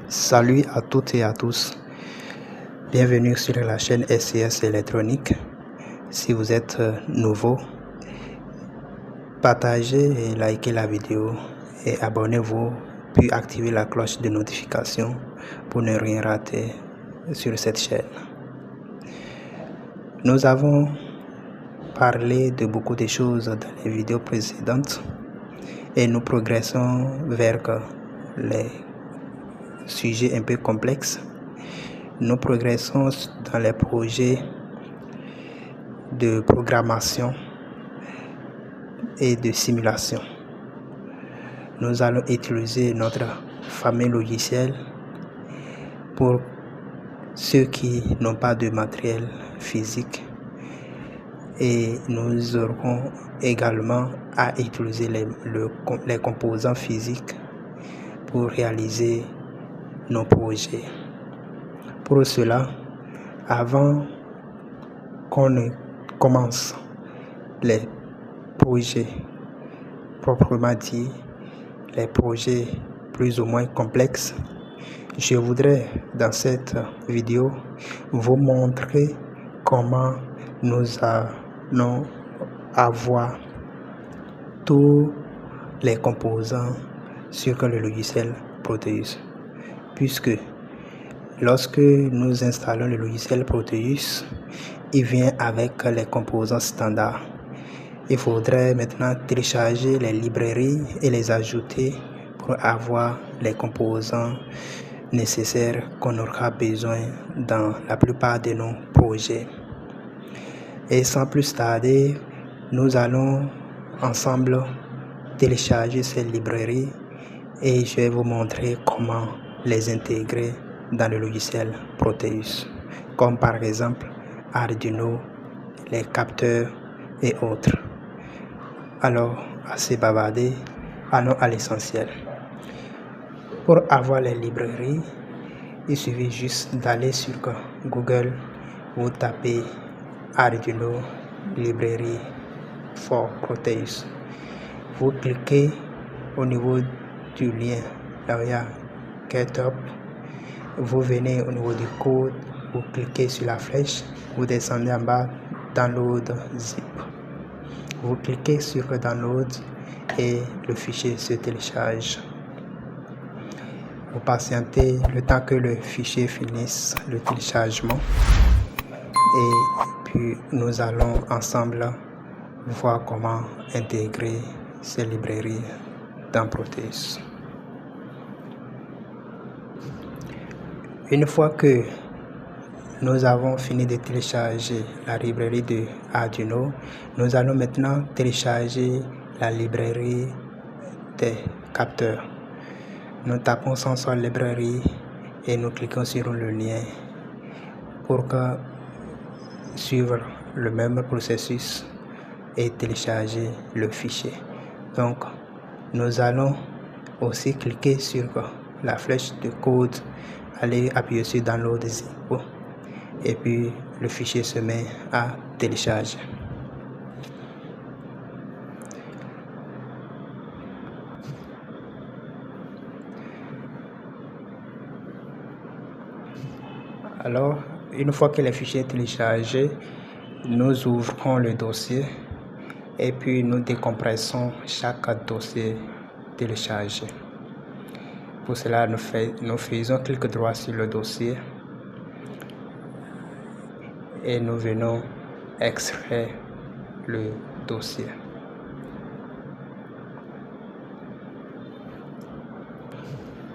Salut à toutes et à tous. Bienvenue sur la chaîne SCS Électronique. Si vous êtes nouveau, partagez et likez la vidéo et abonnez-vous, puis activez la cloche de notification pour ne rien rater sur cette chaîne. Nous avons parlé de beaucoup de choses dans les vidéos précédentes et nous progressons vers les sujets un peu complexes. Nous progressons dans les projets de programmation et de simulation. Nous allons utiliser notre famille logicielle pour ceux qui n'ont pas de matériel physique, et nous aurons également à utiliser les composants physiques pour réaliser nos projets. Pour cela, avant qu'on ne commence les projets proprement dit, les projets plus ou moins complexes, je voudrais dans cette vidéo vous montrer comment nous allons avoir tous les composants sur le logiciel Proteus, puisque lorsque nous installons le logiciel Proteus, il vient avec les composants standards. Il faudrait maintenant télécharger les librairies et les ajouter pour avoir les composants nécessaires qu'on aura besoin dans la plupart de nos projets. Et sans plus tarder, nous allons ensemble télécharger ces librairies et je vais vous montrer comment les intégrer dans le logiciel Proteus, comme par exemple Arduino, les capteurs et autres. Alors, assez bavardé, allons à l'essentiel. Pour avoir les librairies, il suffit juste d'aller sur Google, vous tapez Arduino librairie for Proteus. Vous cliquez au niveau du lien, là où il y a GitHub. Vous venez au niveau du code, vous cliquez sur la flèche, vous descendez en bas, Download zip. Vous cliquez sur Download et le fichier se télécharge. Vous patientez le temps que le fichier finisse le téléchargement et puis nous allons ensemble voir comment intégrer ces librairies dans Proteus. Une fois que nous avons fini de télécharger la librairie de Arduino, nous allons maintenant télécharger la librairie des capteurs. Nous tapons sans librairie et nous cliquons sur le lien pour suivre le même processus et télécharger le fichier. Donc, nous allons aussi cliquer sur la flèche de code, aller appuyer sur Download zip et puis le fichier se met à télécharger. Alors, une fois que le fichier est téléchargé, nous ouvrons le dossier et puis nous décompressons chaque dossier téléchargé. Pour cela, nous faisons clic droit sur le dossier et nous venons extraire le dossier.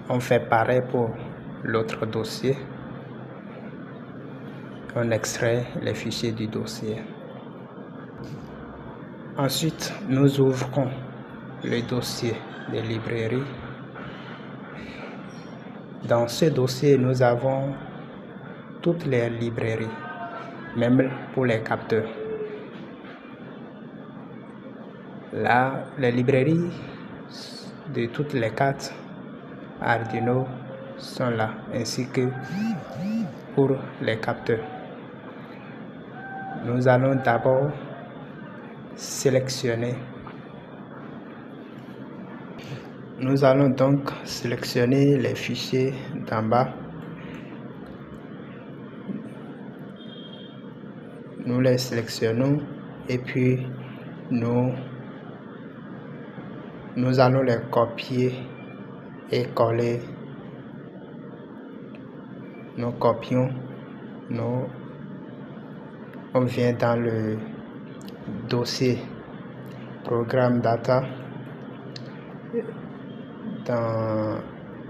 On fait pareil pour l'autre dossier. On extrait les fichiers du dossier. Ensuite, nous ouvrons le dossier des librairies. Dans ce dossier, nous avons toutes les librairies, même pour les capteurs. Là, les librairies de toutes les cartes Arduino sont là, ainsi que pour les capteurs. Nous allons d'abord sélectionner Nous allons donc sélectionner les fichiers d'en bas. Nous les sélectionnons et puis nous allons les copier et coller. Nous copions, on vient dans le dossier programme data, dans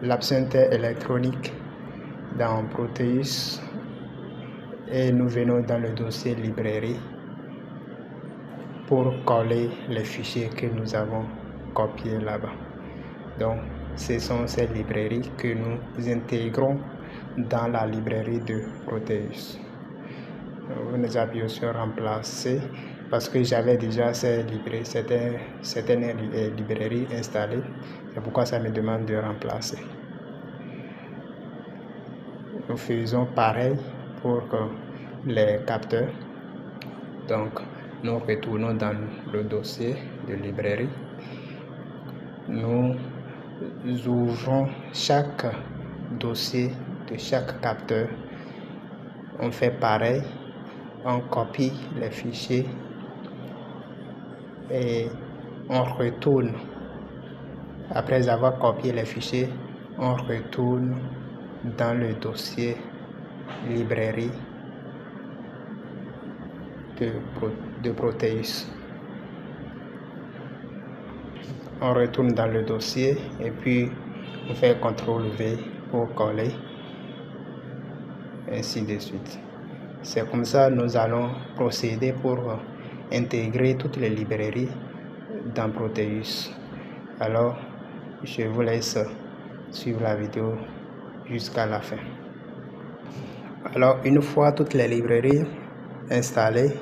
l'absentaire électronique, dans Proteus, et nous venons dans le dossier librairie pour coller les fichiers que nous avons copiés là-bas. Donc ce sont ces librairies que nous intégrons dans la librairie de Proteus. Nous appuyons sur remplacer parce que j'avais déjà certaines librairies installées. C'est pourquoi ça me demande de remplacer. Nous faisons pareil pour les capteurs. Donc nous retournons dans le dossier de librairie. Nous ouvrons chaque dossier de chaque capteur. On fait pareil. On copie les fichiers et on retourne. Après avoir copié les fichiers, on retourne dans le dossier librairie de Proteus. On retourne dans le dossier et puis on fait CTRL-V pour coller, ainsi de suite. C'est comme ça que nous allons procéder pour intégrer toutes les librairies dans Proteus. Alors, je vous laisse suivre la vidéo jusqu'à la fin. Alors, une fois toutes les librairies installées,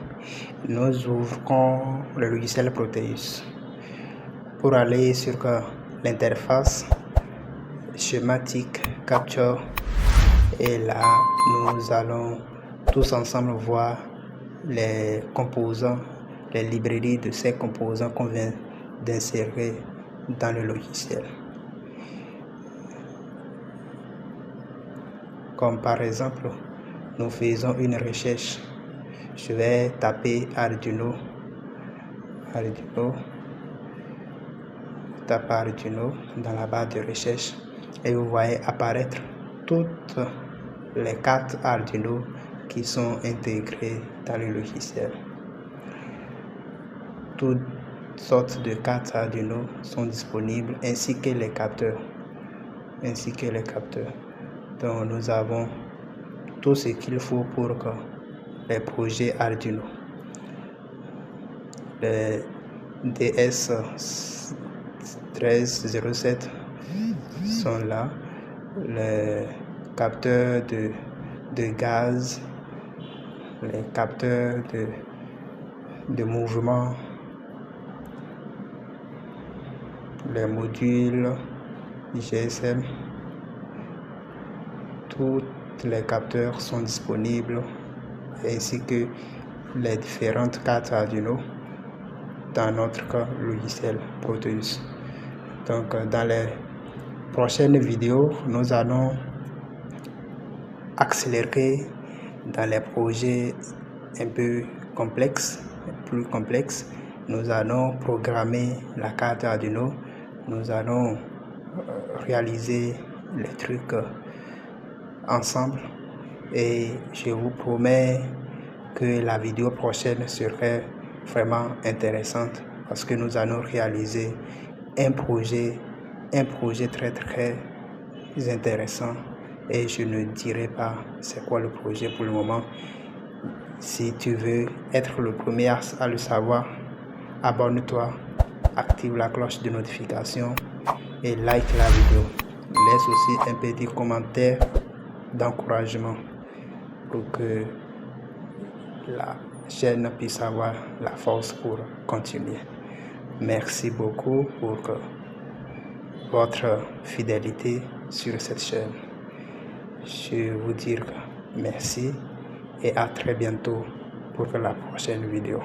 nous ouvrons le logiciel Proteus. Pour aller sur l'interface schématique Capture, et là, nous allons tous ensemble voir les composants, les librairies de ces composants qu'on vient d'insérer dans le logiciel. Comme par exemple, nous faisons une recherche. Je vais taper Arduino. Tape Arduino dans la barre de recherche et vous voyez apparaître toutes les cartes Arduino qui sont intégrées dans le logiciel. Toutes sortes de cartes Arduino sont disponibles ainsi que les capteurs. Donc nous avons tout ce qu'il faut pour que les projets Arduino. Les DS1307 sont là. Les capteurs de gaz, les capteurs de mouvement, les modules GSM, tous les capteurs sont disponibles ainsi que les différentes cartes Arduino dans notre logiciel Proteus. Donc dans les prochaines vidéos, nous allons accélérer dans les projets un peu plus complexes. Nous allons programmer la carte Arduino, nous allons réaliser les trucs ensemble et je vous promets que la vidéo prochaine serait vraiment intéressante parce que nous allons réaliser un projet très intéressant et je ne dirai pas c'est quoi le projet pour le moment. Si tu veux être le premier à le savoir, abonne-toi, active la cloche de notification et like la vidéo. Laisse aussi un petit commentaire d'encouragement pour que la chaîne puisse avoir la force pour continuer. Merci beaucoup pour votre fidélité sur cette chaîne. Je vous dis merci et à très bientôt pour la prochaine vidéo.